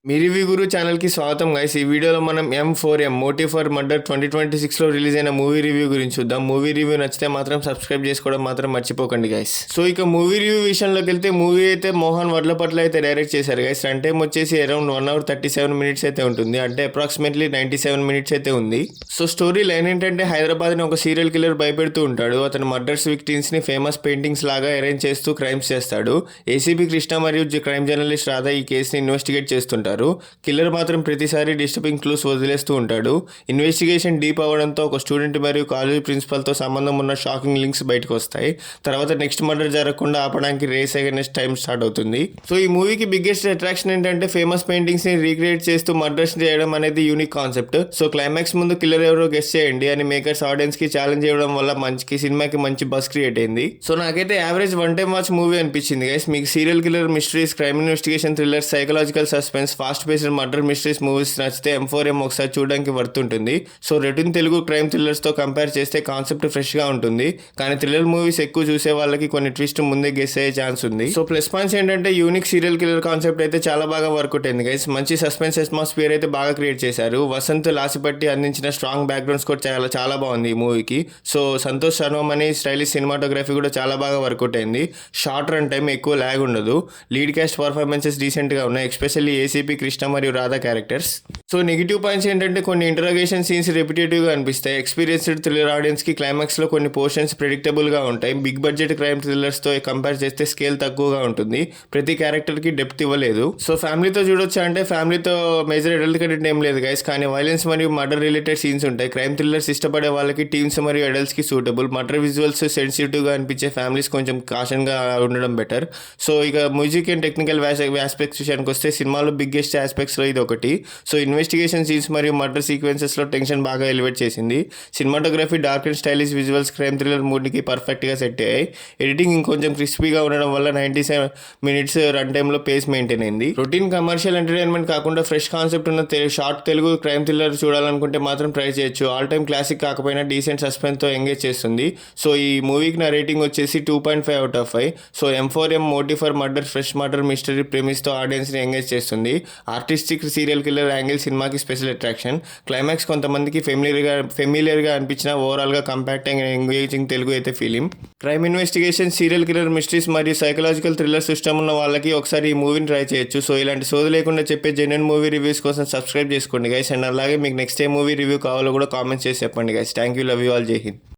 మీ review గురు ఛానల్కి స్వాగతం guys. ఈ వీడియోలో మనం M4M మోటివ్ ఫర్ మర్డర్ 2026లో రిలీజ్ అయిన మూవీ రివ్యూ గురించి చూద్దాం. మూవీ రివ్యూ నచ్చితే మాత్రం సబ్స్క్రైబ్ చేసుకోవడం మాత్రం మర్చిపోకండి గైస్. సో ఇక మూవీ రివ్యూ విషయంలోకి వెళ్తే మూవీ అయితే మోహన్ వడ్లపట్ల అయితే డైరెక్ట్ చేశారు గైస్. రన్ టైం వచ్చేసి అరౌండ్ 1 hour 37 minutes అయితే ఉంటుంది, అంటే అప్రాక్సిమేట్లీ 97 minutes అయితే ఉంది. సో స్టోరీ లైన్ ఏంటంటే హైదరాబాద్ని ఒక సీరియల్ కిల్లర్ భయపెడుతూ ఉంటాడు. అతను మర్డర్స్ విక్టిమ్స్ని ఫేమస్ పెయింటింగ్స్ లాగా అరేంజ్ చేస్తూ క్రైమ్స్ చేస్తాడు. ఏసీపీ కృష్ణ మరియు క్రైమ్ జర్నలిస్ట్ రాధా ఈ కేసుని ఇన్వెస్టిగేట్ చేస్తుంటారు. కిల్లర్ మాత్రం ప్రతిసారి డిస్టర్బింగ్ క్లూస్ వదిలేస్తూ ఉంటాడు. ఇన్వెస్టిగేషన్ డీప్ అవ్వడంతో ఒక స్టూడెంట్ మరియు కాలేజ్ ప్రిన్సిపల్తో సంబంధం ఉన్న షాకింగ్ లింక్స్ బయటకు వస్తాయి. తర్వాత నెక్స్ట్ మర్డర్ జరగకుండా ఆపడానికి రేస్ అగైనెస్ట్ టైం స్టార్ట్ అవుతుంది. సో ఈ మూవీకి బిగ్గెస్ట్ అట్రాక్షన్ ఏంటంటే ఫేమస్ పెయింటింగ్స్ ని రీక్రియేట్ చేస్తూ మర్డర్స్ చేయడం అనేది యూనిక్ కాన్సెప్ట్. సో క్లైమాక్స్ ముందు కిల్లర్ ఎవరో గెస్ చేయండి అని మేకర్స్ ఆడియన్స్ కి ఛాలెంజ్ చేయడం వల్ల సినిమాకి మంచి బస్ క్రియేట్ అయింది. సో నాకైతే average one time watch movie అనిపించింది గైస్. మీకు serial killer, mysteries, crime investigation, thriller, psychological suspense, fast paced murder mysteries movies నచ్చితే M4M ఒకసారి చూడడానికి వర్త్ ఉంటుంది. సో రెటిన్ తెలుగు క్రైమ్ థ్రిల్లర్స్ తో కంపేర్ చేస్తే కాన్సెప్ట్ ఫ్రెష్ గా ఉంటుంది, కానీ థ్రిల్లర్ మూవీస్ ఎక్కువ చూసే వాళ్ళకి కొన్ని ట్విస్ట్ ముందే గెస్ అయ్యే ఛాన్స్ ఉంది. సో ప్లస్ పాయింట్స్ ఏంటంటే యూనిక్ సీరియల్ కిల్లర్ కాన్సెప్ట్ అయితే చాలా బాగా వర్కౌట్ అయింది గైస్. మంచి సస్పెన్స్ అట్మాస్ఫియర్ అయితే బాగా క్రియేట్ చేశారు. వసంత్ లాసిపట్టి అందించిన స్ట్రాంగ్ బ్యాక్గ్రౌండ్ స్కోర్ చాలా బాగుంది ఈ మూవీకి. సో సంతోష్ శర్మని స్టైలిష్ సినిమాటోగ్రఫీ కూడా చాలా బాగా వర్కౌట్ అయింది. షార్ట్ రన్ టైం, ఎక్కువ ల్యాగ్ ఉండదు. లీడ్ క్యాస్ట్ పర్ఫార్మెన్సెస్ డీసెంట్ గా ఉన్నాయి, ఎస్పెషల్లీ ఏసీపీ కృష్ణ మరియు Radha characters. So negative points ఏంటంటే కొన్ని ఇంటరాగేషన్ సీన్స్ రిపిటేటివ్ గా అనిపిస్తాయి. ఎక్స్పీరియన్స్డ్ థ్రిల్లర్ ఆడియన్స్ కి క్లైమాక్స్ లో కొన్ని పోర్షన్స్ ప్రెడిక్టబుల్ గా ఉంటాయి. బిగ్ బడ్జెట్ క్రైమ్ థ్రిల్లర్స్ తో కంపేర్ చేస్తే స్కేల్ తక్కువగా ఉంటుంది. ప్రతి క్యారెక్టర్ కి డెప్త్ ఇవ్వలేదు. సో ఫ్యామిలీతో చూడొచ్చా అంటే ఫ్యామిలీతో మేజర్ అడల్ట్ కంటెంట్ ఏం లేదు గైస్, కానీ వైలెన్స్ మరియు మర్డర్ రిలేటెడ్ సీన్స్ ఉంటాయి. క్రైమ్ థ్రిల్లర్స్ ఇష్టపడే వాళ్ళకి, టీమ్స్ మరియు అడల్ట్స్ కి సూటబుల్. మర్డర్ విజువల్స్ సెన్సిటివ్ గా అనిపించే ఫ్యామిలీస్ కొంచెం కాషన్ గా ఉండడం బెటర్. సో ఇక మ్యూజిక్ అండ్ టెక్నికల్ ఆస్పెక్ట్స్ విషయానికి వస్తే సినిమాలో బిగ్గెస్ట్ ఆస్పెక్ట్స్ లో ఇది ఒకటి. సో ఇన్వెస్టిగేషన్ సీన్స్ మరియు మర్డర్ సీక్వెన్సెస్ లో టెన్షన్ బాగా ఎలివేట్ చేసింది. Cinematography dark and stylish visuals crime thriller mood కి పర్ఫెక్ట్ గా సెట్ అయ్యాయి. ఎడిటింగ్ ఇంకొంచెం క్రిస్పీగా ఉండడం వల్ల 97 minutes రన్ టైమ్ లో పేస్ మెయింటైన్ అయింది. రొటీన్ కమర్షియల్ ఎంటర్టైన్మెంట్ కాకుండా ఫ్రెష్ కాన్సెప్ట్ ఉన్న షార్ట్ తెలుగు క్రైమ్ థ్రిల్లర్ చూడాలనుకుంటే మాత్రం ట్రై చేయొచ్చు. ఆల్ టైమ్ క్లాసిక్ కాకపోయినా డీసెంట్ సస్పెన్స్ తో ఎంగేజ్ చేస్తుంది. సో ఈ మూవీకి నా రేటింగ్ వచ్చేసి 2.5 out of 5. So M4M motive for murder fresh murder mystery premise తో ఆడియన్స్ ని ఎంగేజ్ చేస్తుంది. ఆర్టిస్టిక్ సీరియల్ కిల్లర్ యాంగిల్ సినిమాకి స్పెషల్ అట్రాక్షన్. క్లైమాక్స్ కొంతమందికి ఫెమిలియర్ గా అనిపించిన ఓవరాల్ గా కంపాక్ట్ అండ్ ఎంగేజింగ్ తెలుగు అయితే film. Crime investigation, serial killer, mysteries మరియు సైకలాజికల్ థ్రిల్లర్ సిస్టమ్ ఉన్న వాళ్ళకి ఒకసారి ఈ మూవీని ట్రై చేయొచ్చు. సో ఇలాంటి సోది లేకుండా చెప్పే జెన్యున్ మూవీ రివ్యూస్ కోసం సబ్స్క్రైబ్ చేసుకోండి గైస్. అండ్ అలాగే మీకు నెక్స్ట్ ఏ మూవీ రివ్యూ కావాలో కూడా కామెంట్స్ చేసి చెప్పండి guys. Thank you, love you all, జై హింద్.